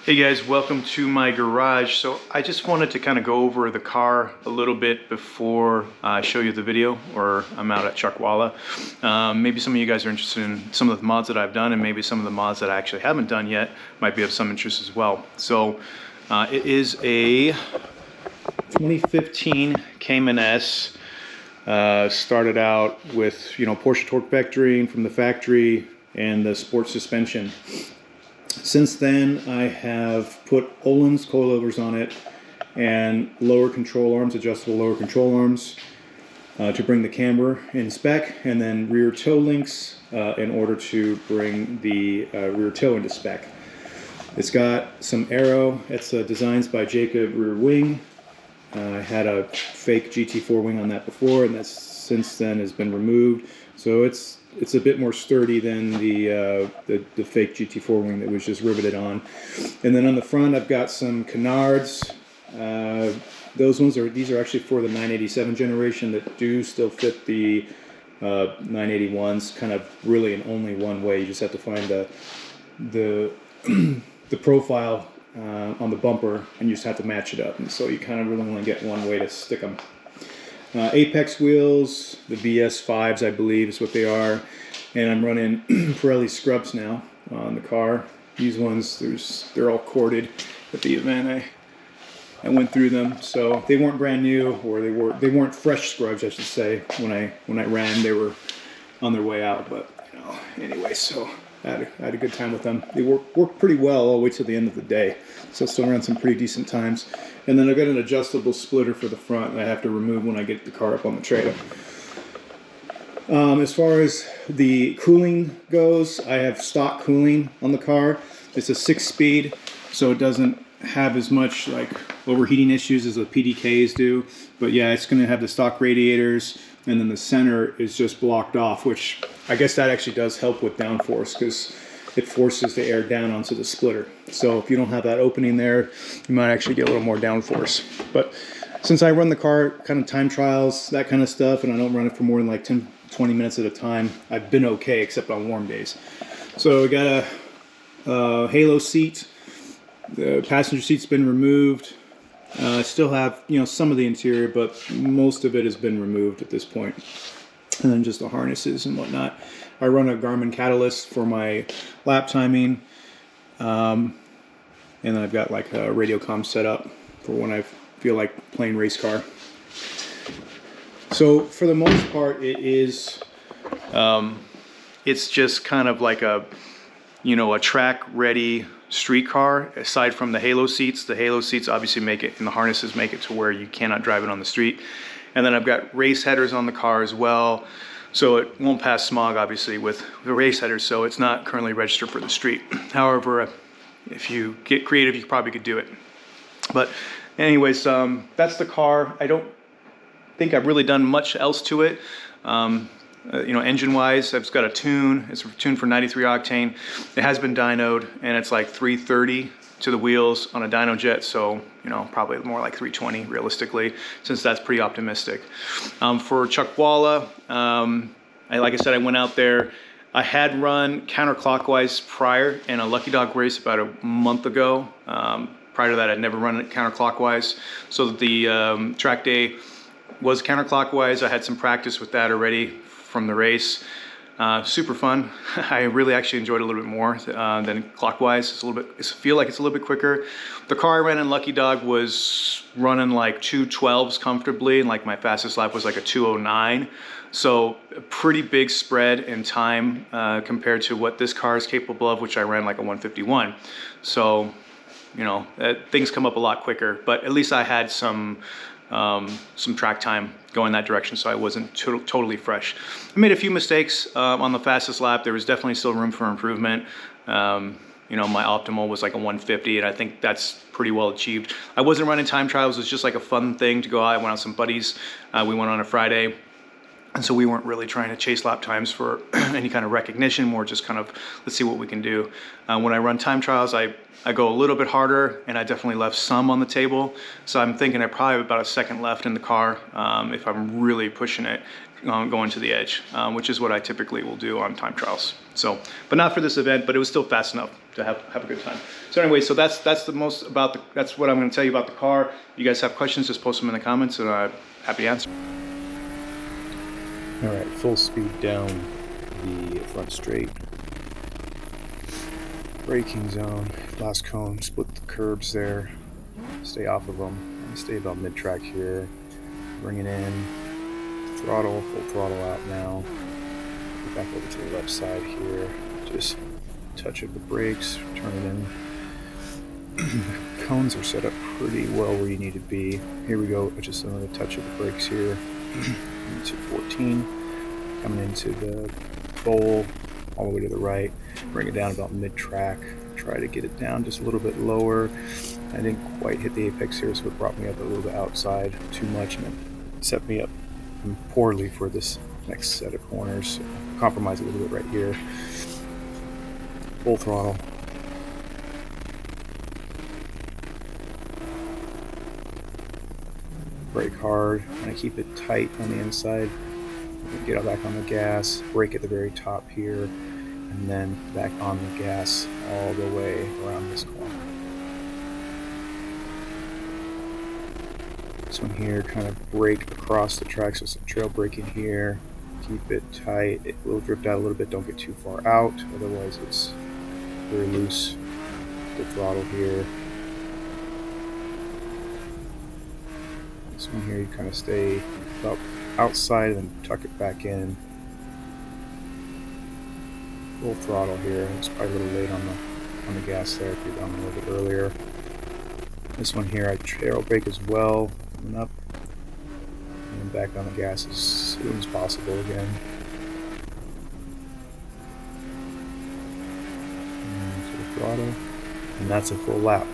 Hey guys, welcome to my garage. So I just wanted to kind of go over the car a little bit before I show you the video, or I'm out at Chuckwalla. Maybe some of you guys are interested in some of the mods that I've done, and maybe some of the mods that I actually haven't done yet might be of some interest as well. So it is a 2015 Cayman S. Started out with, Porsche torque vectoring from the factory and the sports suspension. Since then, I have put Olin's coilovers on it and lower control arms, adjustable lower control arms to bring the camber in spec, and then rear toe links in order to bring the rear toe into spec. It's got some aero. It's designs by Jacob rear wing. I had a fake GT4 wing on that before, and that's since then has been removed. So it's a bit more sturdy than the fake GT4 wing that was just riveted on. And then on the front, I've got some canards. These are actually for the 987 generation that do still fit the 981s, kind of really in only one way. You just have to find the profile on the bumper, and you just have to match it up. And so you kind of really only get one way to stick them. Apex wheels, the VS5s I believe is what they are, and I'm running Pirelli scrubs now on the car. These ones, they're all corded. At the event I went through them, so they weren't brand new, or they weren't fresh scrubs, I should say. When I ran, they were on their way out, but anyway, so I had a good time with them. They worked pretty well all the way to the end of the day, so still ran some pretty decent times. And then I've got an adjustable splitter for the front that I have to remove when I get the car up on the trailer. As far as the cooling goes, I have stock cooling on the car. It's a 6-speed, so it doesn't have as much like overheating issues as the PDKs do. But yeah, it's going to have the stock radiators, and then the center is just blocked off, which I guess that actually does help with downforce, because it forces the air down onto the splitter. So if you don't have that opening there, you might actually get a little more downforce. But since I run the car kind of time trials, that kind of stuff, and I don't run it for more than like 10-20 minutes at a time, I've been okay, except on warm days. So we got a halo seat. The passenger seat's been removed. I still have some of the interior, but most of it has been removed at this point. And then just the harnesses and whatnot. I run a Garmin Catalyst for my lap timing, and then I've got like a radio comm set up for when I feel like playing race car. So for the most part, it's just kind of like a track ready street car. Aside from the halo seats obviously make it, and the harnesses make it to where you cannot drive it on the street. And then I've got race headers on the car as well, so it won't pass smog obviously with the race headers, so it's not currently registered for the street. However, if you get creative, you probably could do it. But anyways, that's the car. I don't think I've really done much else to it. Engine wise, I've got a tune. It's tuned for 93 octane. It has been dynoed, and it's like 330 to the wheels on a dyno jet, so probably more like 320 realistically, since that's pretty optimistic. For Chuckwalla, like I said, I went out there. I had run counterclockwise prior in a Lucky Dog race about a month ago. Prior to that, I'd never run it counterclockwise, so the track day was counterclockwise. I had some practice with that already from the race. Super fun. I really actually enjoyed it a little bit more than clockwise. I feel like it's a little bit quicker. The car I ran in Lucky Dog was running like 212s comfortably, and like my fastest lap was like a 209. So a pretty big spread in time compared to what this car is capable of, which I ran like a 151. So, things come up a lot quicker, but at least I had some track time going that direction, so I wasn't totally fresh. I made a few mistakes on the fastest lap. There was definitely still room for improvement. My optimal was like a 150, and I think that's pretty well achieved. I wasn't running time trials. It was just like a fun thing to go out. I went out with some buddies. We went on a Friday, and so we weren't really trying to chase lap times for any kind of recognition, more just kind of, let's see what we can do. When I run time trials, I go a little bit harder, and I definitely left some on the table. So I'm thinking I probably have about a second left in the car if I'm really pushing it. going to the edge, which is what I typically will do on time trials. So, but not for this event, but it was still fast enough to have a good time. So anyway, so that's the most about the, that's what I'm going to tell you about the car. If you guys have questions, just post them in the comments, and I'm happy to answer. All right, full speed down the front straight. Braking zone, last cone, split the curbs there. Stay off of them. Stay about mid-track here. Bring it in. Throttle, full throttle out now. Back over to the left side here. Just touch of the brakes, turn it in. The cones are set up pretty well where you need to be. Here we go, just another touch of the brakes here. Into 14. Coming into the bowl, all the way to the right. Bring it down about mid-track. Try to get it down just a little bit lower. I didn't quite hit the apex here, so it brought me up a little bit outside too much, and it set me up poorly for this next set of corners. So compromise a little bit right here. Full throttle. Brake hard. And I keep it tight on the inside. Get back on the gas. Brake at the very top here, and then back on the gas all the way around this corner. This one here, kind of brake across the track, so some trail braking here. Keep it tight. It will drift out a little bit. Don't get too far out, otherwise it's very loose. The throttle here. This one here, you kind of stay about outside and tuck it back in. Full throttle here. It's probably a little late on the gas there. If you're down a little bit earlier. This one here, I trail brake as well. Coming up and back on the gas as soon as possible again. And to the throttle, and that's a full lap.